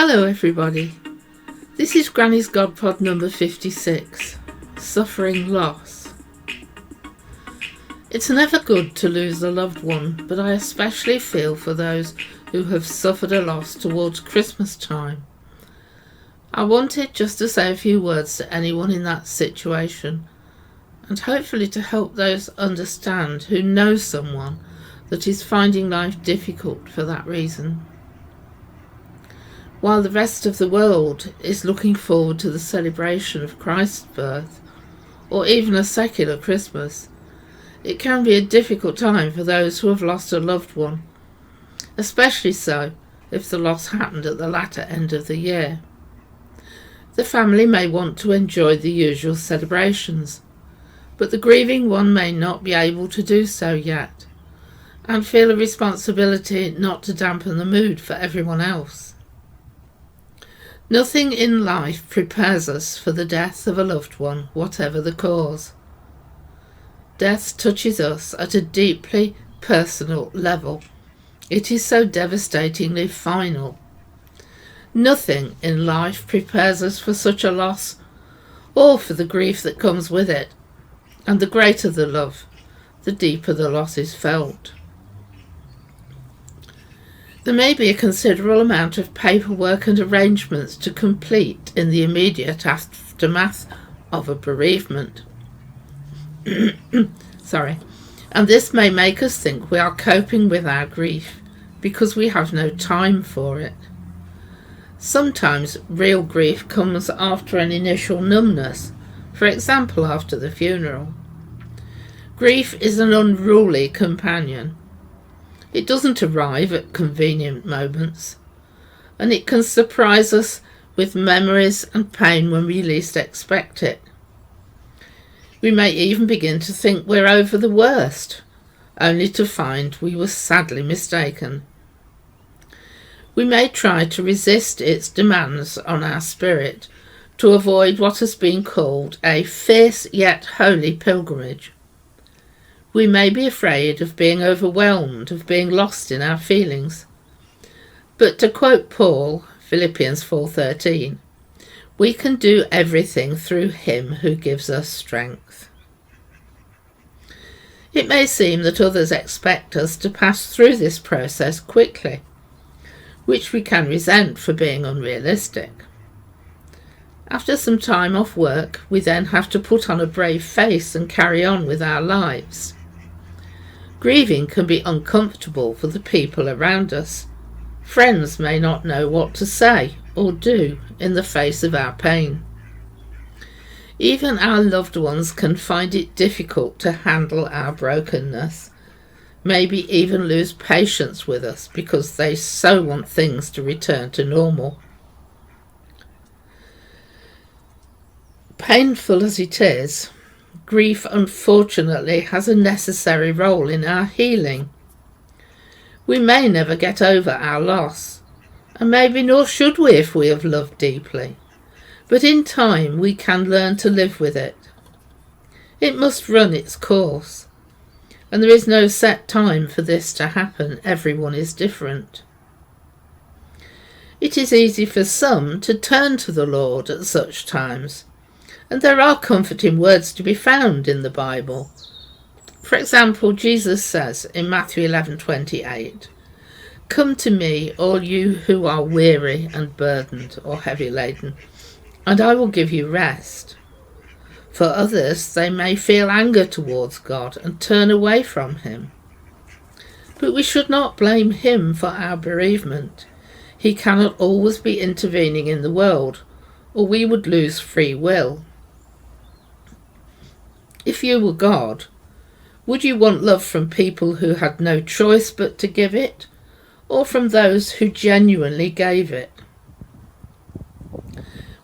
Hello everybody, this is Granny's GodPod number 56, Suffering Loss. It's never good to lose a loved one, but I especially feel for those who have suffered a loss towards Christmas time. I wanted just to say a few words to anyone in that situation, and hopefully to help those understand who know someone that is finding life difficult for that reason. While the rest of the world is looking forward to the celebration of Christ's birth, or even a secular Christmas, it can be a difficult time for those who have lost a loved one, especially so if the loss happened at the latter end of the year. The family may want to enjoy the usual celebrations, but the grieving one may not be able to do so yet, and feel a responsibility not to dampen the mood for everyone else. Nothing in life prepares us for the death of a loved one, whatever the cause. Death touches us at a deeply personal level. It is so devastatingly final. Nothing in life prepares us for such a loss, or for the grief that comes with it, and the greater the love, the deeper the loss is felt. There may be a considerable amount of paperwork and arrangements to complete in the immediate aftermath of a bereavement. And this may make us think we are coping with our grief because we have no time for it. Sometimes real grief comes after an initial numbness, for example after the funeral. Grief is an unruly companion. It doesn't arrive at convenient moments, and it can surprise us with memories and pain when we least expect it. We may even begin to think we're over the worst, only to find we were sadly mistaken. We may try to resist its demands on our spirit to avoid what has been called a fierce yet holy pilgrimage. We may be afraid of being overwhelmed, of being lost in our feelings. But to quote Paul, Philippians 4:13, we can do everything through him who gives us strength. It may seem that others expect us to pass through this process quickly, which we can resent for being unrealistic. After some time off work, we then have to put on a brave face and carry on with our lives. Grieving can be uncomfortable for the people around us. Friends may not know what to say or do in the face of our pain. Even our loved ones can find it difficult to handle our brokenness, maybe even lose patience with us because they so want things to return to normal. Painful as it is, grief unfortunately has a necessary role in our healing. We may never get over our loss, and maybe nor should we if we have loved deeply, but in time we can learn to live with it. It must run its course, and there is no set time for this to happen. Everyone is different. It is easy for some to turn to the Lord at such times, and there are comforting words to be found in the Bible. For example, Jesus says in Matthew 11:28, "Come to me, all you who are weary and burdened or heavy laden, and I will give you rest." For others, they may feel anger towards God and turn away from him. But we should not blame him for our bereavement. He cannot always be intervening in the world, or we would lose free will. If you were God, would you want love from people who had no choice but to give it, or from those who genuinely gave it?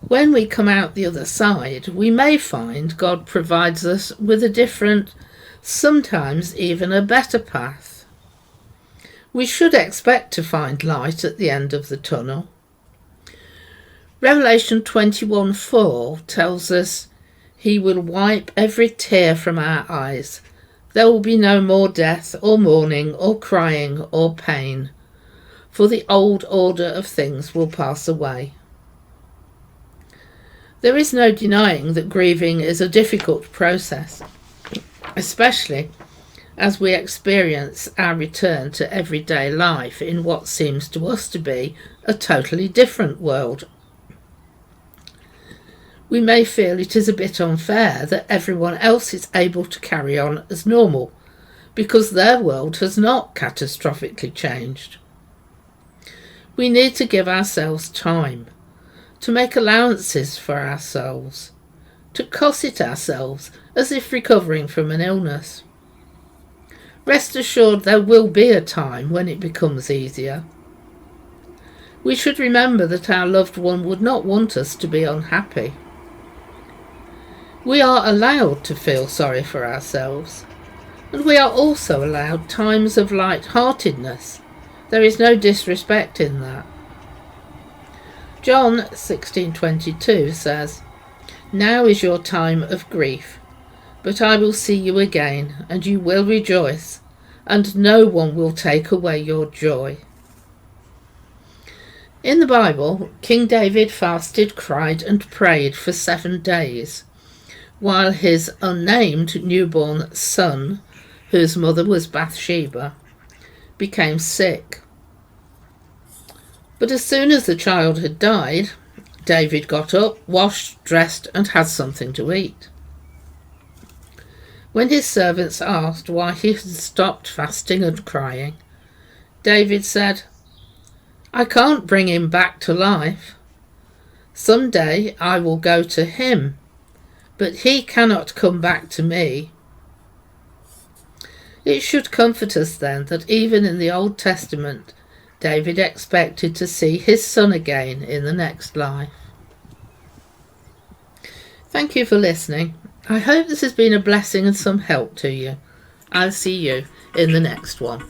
When we come out the other side, we may find God provides us with a different, sometimes even a better path. We should expect to find light at the end of the tunnel. Revelation 21:4 tells us, "He will wipe every tear from our eyes. There will be no more death or mourning or crying or pain, for the old order of things will pass away. There is no denying that grieving is a difficult process, especially as we experience our return to everyday life in what seems to us to be a totally different world. We may feel it is a bit unfair that everyone else is able to carry on as normal because their world has not catastrophically changed. We need to give ourselves time, to make allowances for ourselves, to cosset ourselves as if recovering from an illness. Rest assured there will be a time when it becomes easier. We should remember that our loved one would not want us to be unhappy. We are allowed to feel sorry for ourselves, and we are also allowed times of light-heartedness. There is no disrespect in that. John 16:22 says, "Now is your time of grief, but I will see you again, and you will rejoice, and no one will take away your joy." In the Bible, King David fasted, cried, and prayed for 7 days, while his unnamed newborn son, whose mother was Bathsheba, became sick. But as soon as the child had died, David got up, washed, dressed, and had something to eat. When his servants asked why he had stopped fasting and crying, David said, "I can't bring him back to life. Someday I will go to him, but he cannot come back to me." It should comfort us then that even in the Old Testament, David expected to see his son again in the next life. Thank you for listening. I hope this has been a blessing and some help to you. I'll see you in the next one.